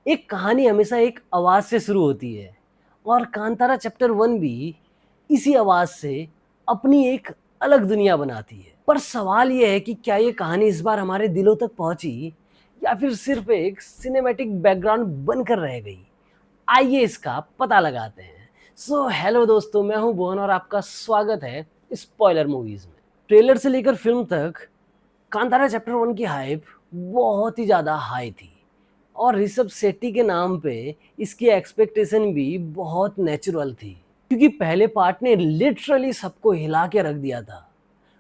एक कहानी हमेशा एक आवाज़ से शुरू होती है और कांतारा चैप्टर 1 भी इसी आवाज़ से अपनी एक अलग दुनिया बनाती है। पर सवाल ये है कि क्या ये कहानी इस बार हमारे दिलों तक पहुँची या फिर सिर्फ़ एक सिनेमैटिक बैकग्राउंड बनकर रह गई? आइए इसका पता लगाते हैं। हेलो दोस्तों, मैं हूँ भुवन और आपका स्वागत है स्पॉइलर मूवीज़ में। ट्रेलर से लेकर फ़िल्म तक कांतारा चैप्टर 1 की हाइप बहुत ही ज़्यादा हाई थी और ऋषभ शेट्टी के नाम पे इसकी एक्सपेक्टेशन भी बहुत नेचुरल थी, क्योंकि पहले पार्ट ने लिटरली सबको हिला के रख दिया था।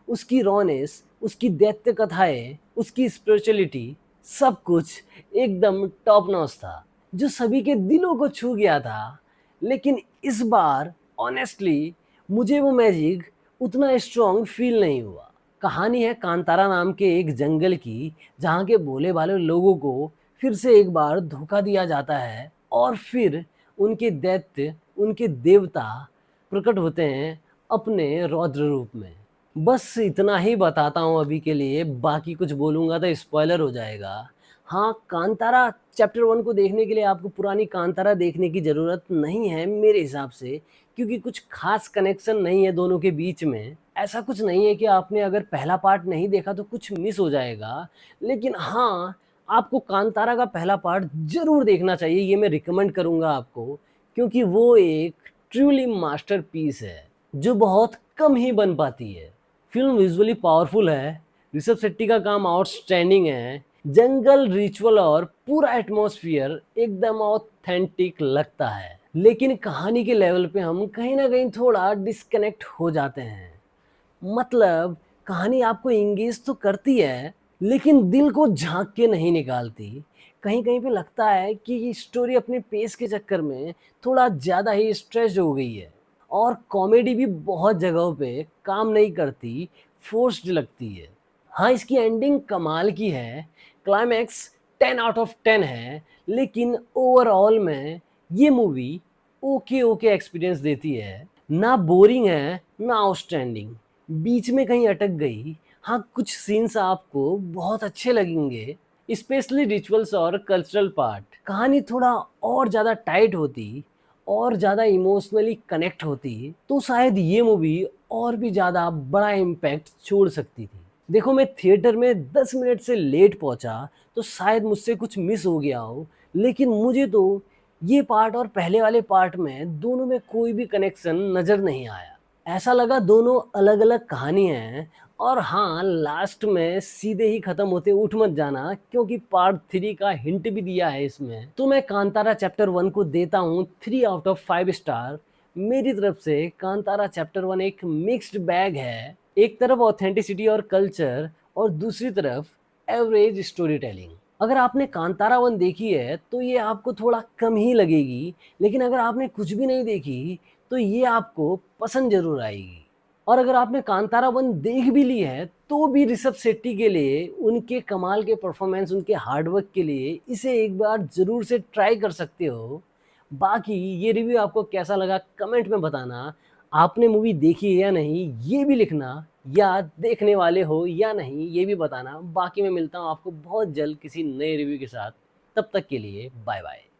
उसकी रॉनेस, उसकी दैत्य कथाएं, उसकी स्पिरिचुअलिटी, सब कुछ एकदम टॉप नॉच था, जो सभी के दिलों को छू गया था। लेकिन इस बार ऑनेस्टली मुझे वो मैजिक उतना स्ट्रॉन्ग फील नहीं हुआ। कहानी है कांतारा नाम के एक जंगल की, जहाँ के भोले भाले लोगों को फिर से एक बार धोखा दिया जाता है और फिर उनके दैत्य, उनके देवता प्रकट होते हैं अपने रौद्र रूप में। बस इतना ही बताता हूँ अभी के लिए, बाकी कुछ बोलूँगा तो स्पॉइलर हो जाएगा। हाँ, कांतारा चैप्टर 1 को देखने के लिए आपको पुरानी कांतारा देखने की ज़रूरत नहीं है मेरे हिसाब से, क्योंकि कुछ ख़ास कनेक्शन नहीं है दोनों के बीच में। ऐसा कुछ नहीं है कि आपने अगर पहला पार्ट नहीं देखा तो कुछ मिस हो जाएगा। लेकिन हाँ, आपको कांतारा का पहला पार्ट ज़रूर देखना चाहिए, ये मैं रिकमेंड करूँगा आपको, क्योंकि वो एक ट्रूली मास्टरपीस है, जो बहुत कम ही बन पाती है। फ़िल्म विज़ुअली पावरफुल है, ऋषभ शेट्टी का काम आउटस्टैंडिंग है, जंगल रिचुअल और पूरा एटमॉस्फियर एकदम ऑथेंटिक लगता है। लेकिन कहानी के लेवल पे हम कहीं न कहीं थोड़ा डिस्कनेक्ट हो जाते हैं। मतलब कहानी आपको एंगेज तो करती है, लेकिन दिल को झाँक के नहीं निकालती। कहीं-कहीं पे लगता है कि ये स्टोरी अपने पेस के चक्कर में थोड़ा ज़्यादा ही स्ट्रेच्ड हो गई है और कॉमेडी भी बहुत जगहों पे काम नहीं करती, फोर्स्ड लगती है। हाँ, इसकी एंडिंग कमाल की है, क्लाइमैक्स 10 आउट ऑफ 10 है, लेकिन ओवरऑल में ये मूवी ओके एक्सपीरियंस देती है। ना बोरिंग है, ना आउटस्टैंडिंग, बीच में कहीं अटक गई। हाँ, कुछ सीन्स आपको बहुत अच्छे लगेंगे, स्पेशली रिचुअल्स और कल्चरल पार्ट। कहानी थोड़ा और ज़्यादा टाइट होती और ज़्यादा इमोशनली कनेक्ट होती, तो शायद ये मूवी और भी ज़्यादा बड़ा इम्पैक्ट छोड़ सकती थी। देखो, मैं थिएटर में 10 मिनट से लेट पहुंचा, तो शायद मुझसे कुछ मिस हो गया हो, लेकिन मुझे तो ये पार्ट और पहले वाले पार्ट में दोनों में कोई भी कनेक्शन नज़र नहीं आया। ऐसा लगा दोनों अलग-अलग कहानी हैं और हाँ, लास्ट में सीधे ही खत्म होते उठ मत जाना, क्योंकि पार्ट 3 का हिंट भी दिया है इसमें। तो मैं कांतारा चैप्टर 1 को देता हूँ 3 आउट ऑफ 5 स्टार। मेरी तरफ से कांतारा चैप्टर 1 एक मिक्स्ड बैग है। एक तरफ ऑथेंटिसिटी और कल्चर और दूसरी तरफ एवरेज स्टोरी टेलिंग। अगर आपने कांतारा 1 देखी है तो ये आपको थोड़ा कम ही लगेगी, लेकिन अगर आपने कुछ भी नहीं देखी तो ये आपको पसंद ज़रूर आएगी। और अगर आपने कांतारा 1 देख भी ली है तो भी ऋषभ शेट्टी के लिए, उनके कमाल के परफॉर्मेंस, उनके हार्ड वर्क के लिए इसे एक बार ज़रूर से ट्राई कर सकते हो। बाकी ये रिव्यू आपको कैसा लगा कमेंट में बताना। आपने मूवी देखी है या नहीं ये भी लिखना, या देखने वाले हो या नहीं ये भी बताना। बाकी मैं मिलता हूँ आपको बहुत जल्द किसी नए रिव्यू के साथ। तब तक के लिए बाय बाय।